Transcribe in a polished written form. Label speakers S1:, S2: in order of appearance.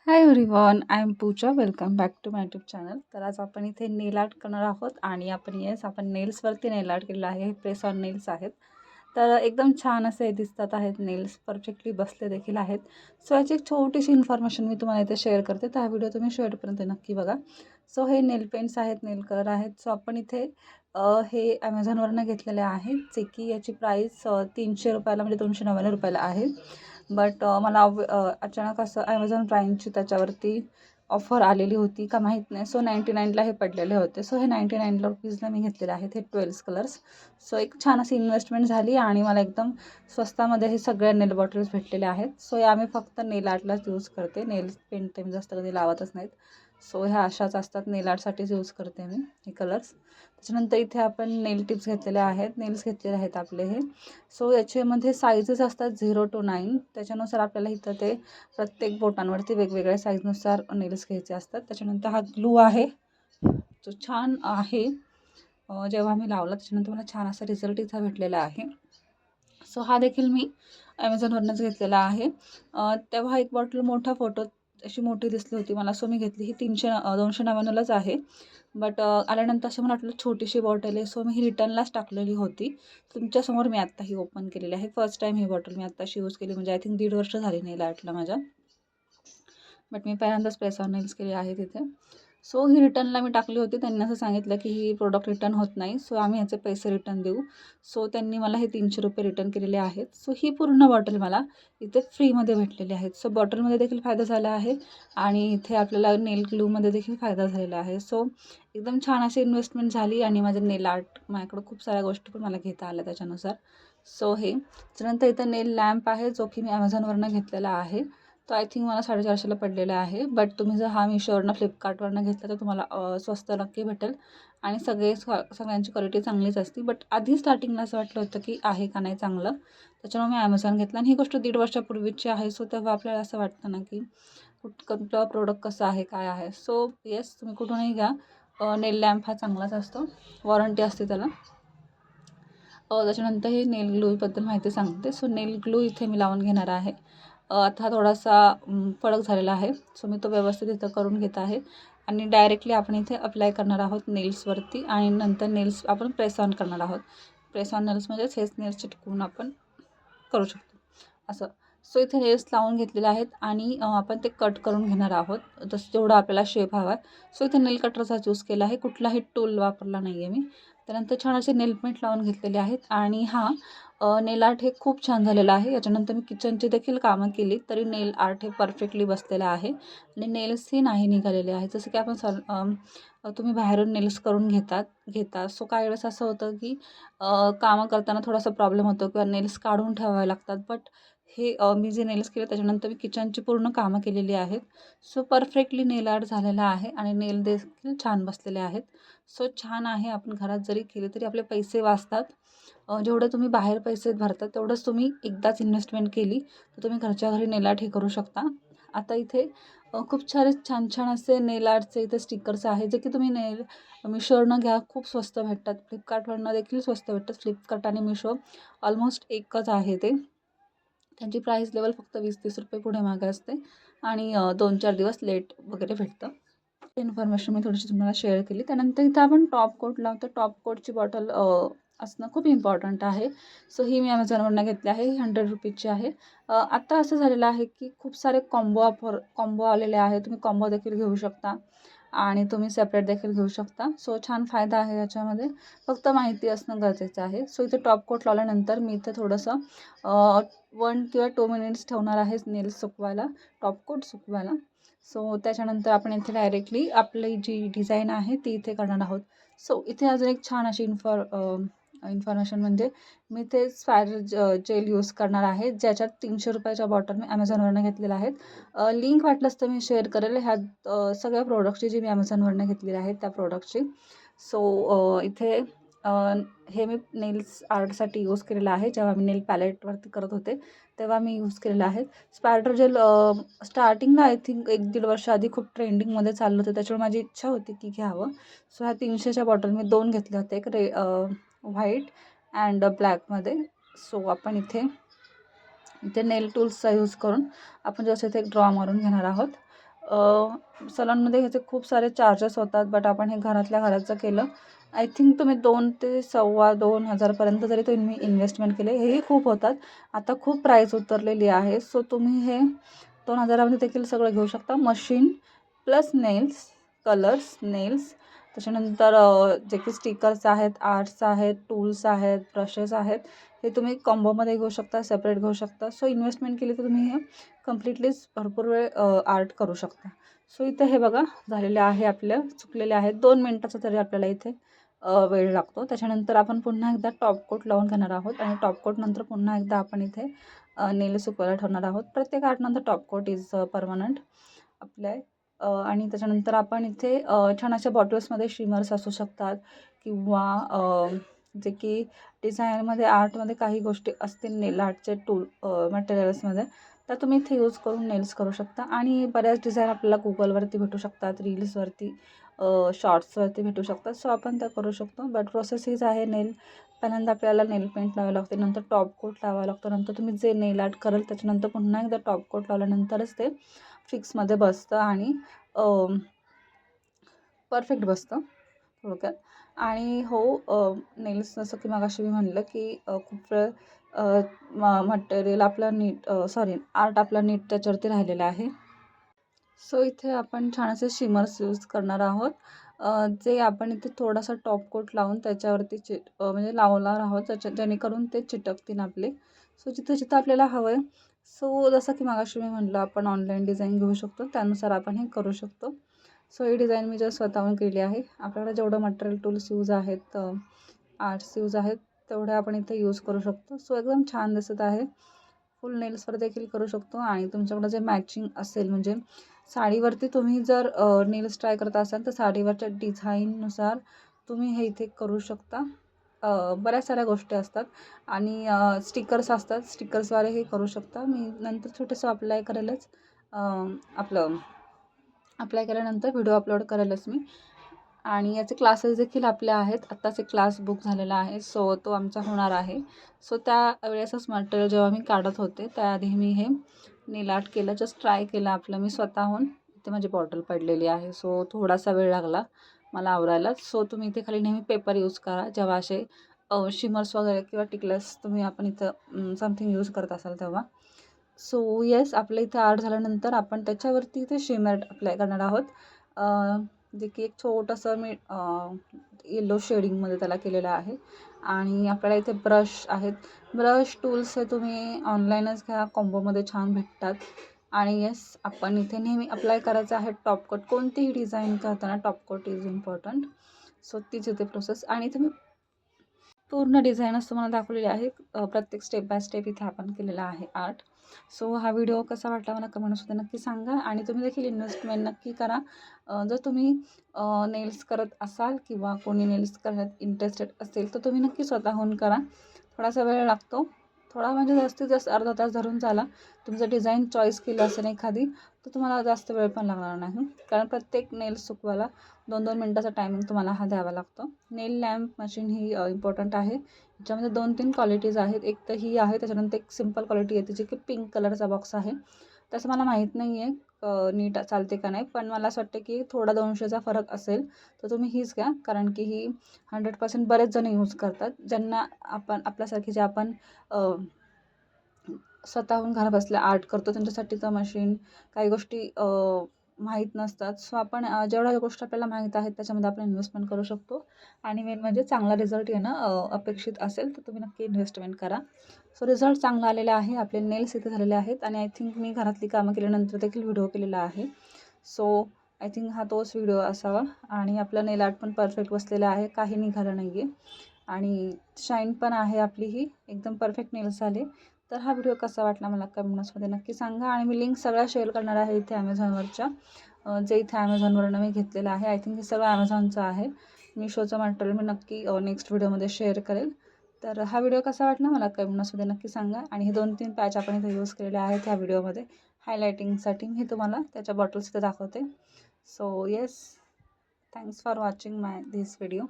S1: High everyone, I am Pooja. Welcome back to my YouTube channel. तर आज आपण इथे नेल आर्ट करणार आहोत आणि आपण नेल्सवरती नेल आर्ट केलेलं आहे. हे प्रेस ऑन नेल्स आहेत. तर एकदम छान असे दिसतात आहेत नेल्स, परफेक्टली बसले देखील आहेत. सो याची एक छोटीशी इन्फॉर्मेशन मी तुम्हाला इथे शेअर करते. तर हा व्हिडिओ तुम्ही शेवटपर्यंत नक्की बघा. सो हे नेल पेंट्स आहेत, नेल कलर आहेत. सो आपण इथे हे ॲमेझॉनवरनं घेतलेले आहेत, जे की याची प्राईस 300 रुपयाला म्हणजे 299 रुपयाला आहे. बट मला अचानक असं ॲमेझॉन प्राईमची त्याच्यावरती ऑफर आलेली होती का माहीत नाही. सो 99ला हे पडलेले होते. सो हे 99 रुपीजला मी घेतलेले आहेत हे 12 कलर्स. सो एक छान अशी इन्व्हेस्टमेंट झाली आणि मला एकदम स्वस्तामध्ये हे सगळ्या नेल बॉटल्स भेटलेले आहेत. सो या मी फक्त नेल आर्टलाच यूज करते. नेल पेंट ते मी जास्त कधी लावतच नाहीत. सो ह्या अशाच असतात, नेल आर्टसाठीच यूज करते मी हे कलर्स. त्याच्यानंतर इथे आपण नेल टिप्स घेतलेल्या आहेत, नेल्स घेतलेले आहेत आपले हे. सो याच्यामध्ये साईजेस असतात 0 to 9. त्याच्यानुसार आपल्याला इथं ते प्रत्येक बोटांवरती वेगवेगळ्या साईजनुसार नेल्स घ्यायचे असतात. त्याच्यानंतर हा ग्लू आहे, जो छान आहे. जेव्हा मी लावला त्याच्यानंतर मला छान असा रिझल्ट इथं भेटलेला आहे. सो हा देखील मी ॲमेझॉनवरूनच घेतलेला आहे. तेव्हा एक बॉटल मोठा फोटो अशी मोठी दिसली होती मला. सो मी घेतली. ही 299लाच आहे. बट आल्यानंतर असं मला वाटलं छोटीशी बॉटल आहे. सो मी ही रिटर्नलाच टाकलेली होती. तुमच्यासमोर मी आत्ता ही ओपन केलेली आहे. फर्स्ट टाईम ही बॉटल मी आत्ताशी यूज केली, म्हणजे आय थिंक 1.5 वर्ष झाली नेल आर्टला माझ्या. बट मी पहिल्यांदाच प्रेस ऑन नेल्स केली आहे तिथे. सो ही रिटर्नला मी टाकली होती. त्यांनी असं सांगितलं की ही प्रोडक्ट रिटर्न होत नाही, सो आम्ही ह्याचे पैसे रिटर्न देऊ. सो त्यांनी मला हे 300 रुपये रिटर्न केलेले आहेत. सो ही पूर्ण बॉटल मला इथे फ्रीमध्ये भेटलेली आहेत. सो बॉटलमध्ये देखील फायदा झाला आहे आणि इथे आपल्याला नेल ग्लूमध्ये देखील फायदा झालेला आहे. सो एकदम छान अशी इन्व्हेस्टमेंट झाली आणि माझे नेल आर्ट माझ्याकडं खूप साऱ्या गोष्टी पण मला घेता आल्या त्याच्यानुसार. सो हे त्याच्यानंतर इथं नेल लॅम्प आहे, जो की मी ॲमेझॉनवरनं घेतलेला आहे. तो आय थिंक मला 450ला पडलेला आहे. बट तुम्ही जर हा मिशोवरनं फ्लिपकार्टवरनं घेतला तर तुम्हाला स्वस्त नक्की भेटेल आणि सगळ्यांची क्वालिटी चांगलीच असते. बट आधी स्टार्टिंगला असं वाटलं होतं की आहे का नाही चांगलं, त्याच्यामुळे मी ॲमेझॉन घेतला. आणि ही गोष्ट 1.5 वर्षापूर्वीची आहे. सो तेव्हा आपल्याला असं वाटतं ना की कुठलं प्रोडक्ट कसं आहे, काय आहे. सो येस, तुम्ही कुठूनही घ्या, नेल लॅम्प हा चांगलाच असतो, वॉरंटी असते त्याला. त्याच्यानंतर हे नेल ग्लूबद्दल माहिती सांगते. सो नेल ग्लू इथे मी लावून घेणार आहे. आता थोडासा कडक झालेला आहे. सो मी तो व्यवस्थित इथं करून घेत आहे आणि डायरेक्टली आपण इथे अप्लाय करणार आहोत नेल्सवरती आणि नंतर नेल्स आपण प्रेस ऑन करणार आहोत. प्रेस ऑन नेल्स म्हणजेच हेच नेल्स चिटकवून आपण करू शकतो असं. सो इथे नेल्स लावून घेतलेले आहेत आणि आपण ते कट करून घेणार आहोत, जसं जेवढा आपल्याला शेप हवा आहे. सो इथे नेल कटरचा यूज केला आहे, कुठलाही टूल वापरला नाही आहे मी. त्यानंतर छान असे नेल पेंट लावून घेतलेले आहेत आणि हा नेल आर्ट हे खूप छान झालेलं आहे. याच्यानंतर मी किचनची देखील कामं केली तरी नेल आर्ट हे परफेक्टली बसलेलं आहे आणि नेल्सही नाही निघालेले आहेत. जसं की आपण तुम्ही बाहेरून नेल्स करून घेता. सो काही वेळेस असं होतं की कामं करताना थोडासा प्रॉब्लेम होतो किंवा नेल्स काढून ठेवावे लागतात. बट हे मी जे नेल्स केले त्याच्यानंतर मी किचनची पूर्ण कामं केलेली आहेत. सो परफेक्टली नेल आर्ट झालेला आहे आणि नेल देखील छान बसलेले आहेत. सो छान आहे. आपण घरात जरी केले तरी आपले पैसे वाचतात. जेवढे तुम्ही बाहेर पैसे भरता तेवढंच तुम्ही एकदाच इन्व्हेस्टमेंट केली तर तुम्ही घरच्या घरी नेल आर्ट हे करू शकता. आता इथे खूप सारे छान छान असे नेल आर्टचे इथे स्टिकर्स आहेत, जे की तुम्ही मिशोवरनं घ्या, खूप स्वस्त भेटतात. फ्लिपकार्टवरनं देखील स्वस्त भेटतात. फ्लिपकार्ट आणि मिशो ऑलमोस्ट एकच आहे ते. त्यांची प्राईस लेवल फक्त 20-30 रुपये पुढे मागे असते आणि 2-4 दिवस लेट वगैरे भेटतं. इन्फॉर्मेशन मी थोडीशी तुम्हाला शेअर केली. त्यानंतर इथं आपण टॉप कोट लावतो. टॉप कोटची बॉटल असणं खूप इम्पॉर्टंट आहे. सो ही मी ॲमेझॉनवरनं घेतली आहे. ही 100 रुपीजची आहे. आत्ता असं झालेलं आहे की खूप सारे कॉम्बो आलेले आहे. तुम्ही कॉम्बो देखील घेऊ शकता आणि तुम्ही सेपरेट देखील घेऊ शकता. सो छान फायदा आहे याच्यामध्ये. फक्त माहिती असणं गरजेचं आहे. सो इथे टॉप कोट लावल्यानंतर मी इथे थोडंसं 1 किंवा 2 मिनिट्स ठेवणार आहे नेल्स सुकवायला, टॉप कोट सुकवायला. सो त्याच्यानंतर आपण इथे डायरेक्टली आपली जी डिझाईन आहे ती इथे करणार आहोत. सो इथे अजून एक छान अशी इन्फॉर्मेशन म्हणजे मी ते स्पायरल जेल यूज करणार आहे, ज्याच्यात 300 रुपयाच्या बॉटल मी ॲमेझॉनवरनं घेतलेल्या आहेत. लिंक वाटलंच तर मी शेअर करेल ह्या सगळ्या प्रोडक्टची, जी मी ॲमेझॉनवरनं घेतलेली आहेत त्या प्रोडक्टची. सो इथे हे मी नेल्स आर्टसाठी यूज केलेलं आहे. जेव्हा मी नेल पॅलेटवरती करत होते तेव्हा मी यूज केलेलं आहे. स्पायडर जेल स्टार्टिंगला आय थिंक 1-1.5 वर्ष आधी खूप ट्रेंडिंगमध्ये चाललं होतं, त्याच्यामुळे माझी इच्छा होती की घ्यावं. सो ह्या 300च्या बॉटल मी 2 घेतल्या होत्या, एक व्हाईट अँड ब्लॅकमध्ये. सो आपण इथे नेल टूल्सचा यूज करून आपण जसं इथे ड्रॉ मारून घेणार आहोत. सलूनमध्ये ह्याचे खूप सारे चार्जेस होतात, बट आपण हे घरातल्या घराचं केलं. आय थिंक तुम्ही 2 ते 2,500-2,000पर्यंत जरी तुम्ही इन्व्हेस्टमेंट केले, हेही खूप होतात. आता खूप प्राईस उतरलेली आहे. सो तुम्ही हे 2,000मध्ये देखील सगळं घेऊ शकता. Machine plus nails, colours, nails, त्याच्यानंतर जे की स्टिकर्स आहेत, आर्ट्स आहेत, टूल्स आहेत, ब्रशेस आहेत, हे तुम्ही कॉम्बोमध्ये घेऊ शकता, सेपरेट घेऊ शकता. सो इन्व्हेस्टमेंट केली तर तुम्ही हे कम्प्लिटलीच भरपूर वेळ आर्ट करू शकता. सो इथं हे बघा झालेले आहे, आपल्या चुकलेले आहेत. 2 मिनटाचा तरी आपल्याला इथे वेळ लागतो. त्याच्यानंतर आपण पुन्हा एकदा टॉप कोट लावून घेणार आहोत आणि टॉप कोटनंतर पुन्हा एकदा आपण इथे नेल सुकवायला ठेवणार आहोत. प्रत्येक आर्टनंतर top coat is permanent apply. आणि त्याच्यानंतर आपण इथे छान अशा बॉटल्समध्ये शिमर्स असू शकतात किंवा जे की डिझाईनमध्ये आर्टमध्ये काही गोष्टी असतील नेल आर्टचे टूल मटेरियल्समध्ये, तर तुम्ही इथे यूज करून नेल्स करू शकता. आणि बऱ्याच डिझाईन आपल्याला गुगलवरती भेटू शकतात, रील्सवरती, शॉर्ट्सवरती भेटू शकतात. सो आपण त्या करू शकतो. बट प्रोसेस हीच आहे. पहिल्यांदा आपल्याला नेल पेंट लावावं लागते, नंतर टॉप कोट लावावं लागतं, नंतर तुम्ही जे नेल आर्ट कराल त्याच्यानंतर पुन्हा एकदा टॉप कोट लावल्यानंतरच ते फिक्समध्ये बसतं आणि परफेक्ट बसतं थोडक्यात. आणि नेल्स जसं की मगाशी मी म्हणलं की खूप वेळ मटेरियल आपलं आर्ट आपला नीट त्याच्यावरती राहिलेला आहे. सो इथे आपण छान असे शिमर्स यूज करणार आहोत, जे आपण इथे थोडासा टॉप कोट लावून त्याच्यावरती म्हणजे लावणार आहोत, जेणेकरून ते चिटकतील आपले. सो जिथं जिथं आपल्याला हवं आहे. सो जसं की मगाशी मी म्हटलं, आपण ऑनलाईन डिझाईन घेऊ शकतो, त्यानुसार आपण हे करू शकतो. सो ही डिझाईन मी जस्ट स्वतःहून केली आहे. आपल्याकडे जेवढं मटेरियल टूल्स यूज आहेत, आर्ट्स यूज आहेत, तेवढे आपण इथे यूज करू शकतो. सो एकदम छान दिसत आहे. फुल नेल्सवर देखील करू शकतो. आणि तुमच्याकडं जे मॅचिंग असेल, म्हणजे साडीवरती तुम्ही जर नेल्स ट्राय करत असाल तर साडीवरच्या डिझाईननुसार तुम्ही हे इथे करू शकता. बऱ्याच साऱ्या गोष्टी असतात आणि स्टिकर्स असतात, स्टिकर्सद्वारे हे करू शकता. मी नंतर छोटंसं अप्लाय करेलच, अप्लाय केल्यानंतर व्हिडिओ अपलोड करेलच मी. आणि याचे क्लासेस देखील आपले आहेत. आत्ताच एक क्लास बुक झालेला आहे, सो तो आमचा होणार आहे. सो त्यावेळेसच मटेरियल जेव्हा मी काढत होते त्याआधी मी हे नेल आर्ट केलं, जस्ट ट्राय केलं आपलं मी स्वतःहून. इथे माझी बॉटल पडलेली आहे, सो थोडासा वेळ लागला मला आवरायला. सो तुम्ही इथे खाली नेहमी पेपर यूज करा जेव्हा असे शिमर्स वगैरे किंवा टिकलर्स आपण इथं समथिंग यूज करत असाल तेव्हा. सो येस, आपलं इथं आर्ट झाल्यानंतर आपण त्याच्यावरती इथे शिमर अप्लाय करणार आहोत, जे की एक छोटंसं मी येलो शेडिंगमध्ये त्याला केलेलं आहे. आणि आपल्याला इथे ब्रश आहेत, ब्रश टूल्स हे तुम्ही ऑनलाईनच घ्या, कॉम्बोमध्ये छान भेटतात. आणि येस, आपण इथे नेहमी अप्लाय करायचं आहे टॉप कोट. कोणतीही डिझाईन करताना top coat is important. So तीच इथे प्रोसेस. आणि इथे मी पूर्ण डिझाईनच तुम्हाला दाखवलेली आहे, प्रत्येक स्टेप बाय स्टेप इथे आपण केलेला आहे आर्ट. सो हा व्हिडिओ कसा वाटला मला कमेंट्समध्ये नक्की सांगा. आणि तुम्ही देखील इन्व्हेस्टमेंट नक्की करा. जर तुम्ही नेल्स करत असाल किंवा कोणी नेल्स करण्यात इंटरेस्टेड असेल तर तुम्ही नक्की स्वतःहून करा. थोडासा वेळ लागतो, थोडा म्हणजे जास्तीत जास्त अर्धा तास धरून चाला. तुमचं डिझाईन चॉईस केलं असेल एखादी तर तुम्हाला जास्त वेळ पण लागणार नाही, कारण प्रत्येक नेल्स सुकवायला 2-2 मिनटाचा टायमिंग तुम्हाला हा द्यावा लागतो. नेल लॅम्प मशीन ही इम्पॉर्टंट आहे. याच्यामध्ये 2-3 क्वालिटीज आहेत. एक तर ही आहे, त्याच्यानंतर एक सिम्पल क्वालिटी येते जी की पिंक कलरचा बॉक्स आहे. तसं मला माहीत नाही आहे नीट चालते का नाही, पण मला असं वाटतं की थोडा 200चा फरक असेल तर तुम्ही हीच घ्या, कारण की ही 100% बरेच जण यूज करतात. ज्यांना आपल्यासारखे जे आपण स्वतःहून घरा बसल्या आर्ट करतो त्यांच्यासाठी तर मशीन काही गोष्टी माहीत नसतात. सो आपण जेवढ्या गोष्टी आपल्याला माहीत आहेत त्याच्यामध्ये आपण इन्व्हेस्टमेंट करू शकतो. आणि मेन म्हणजे चांगला रिझल्ट येणं अपेक्षित असेल तर तुम्ही नक्की इन्व्हेस्टमेंट करा. सो रिझल्ट चांगला आलेला आहे. आपले नेल्स इथे झालेले आहेत आणि आय थिंक मी घरातली कामं केल्यानंतर देखील व्हिडिओ केलेला आहे. सो आय थिंक हा तोच व्हिडिओ असावा. आणि आपलं नेल आर्ट पण परफेक्ट बसलेलं आहे, काही निघालं नाही आहे आणि शाईन पण आहे आपली, ही एकदम परफेक्ट नेल्स झाले. तर हा व्हिडिओ कसा वाटला मला कमेंट्समध्ये नक्की सांगा. आणि मी लिंक सगळ्या शेअर करणार आहे इथे ॲमेझॉनवरच्या, जे इथे ॲमेझॉनवरनं मी घेतलेलं आहे. आय थिंक हे सगळं ॲमेझॉनचं आहे. मिशोचं मटेरियल मी नक्की नेक्स्ट व्हिडिओमध्ये शेअर करेल. तर हा व्हिडिओ कसा वाटला मला कमेंट्समध्ये नक्की सांगा. आणि हे 2-3 पॅच आपण इथे यूज केलेले आहेत ह्या व्हिडिओमध्ये हायलायटिंगसाठी. मी तुम्हाला त्याच्या बॉटल्स इथे दाखवते. So yes, thanks for watching this video.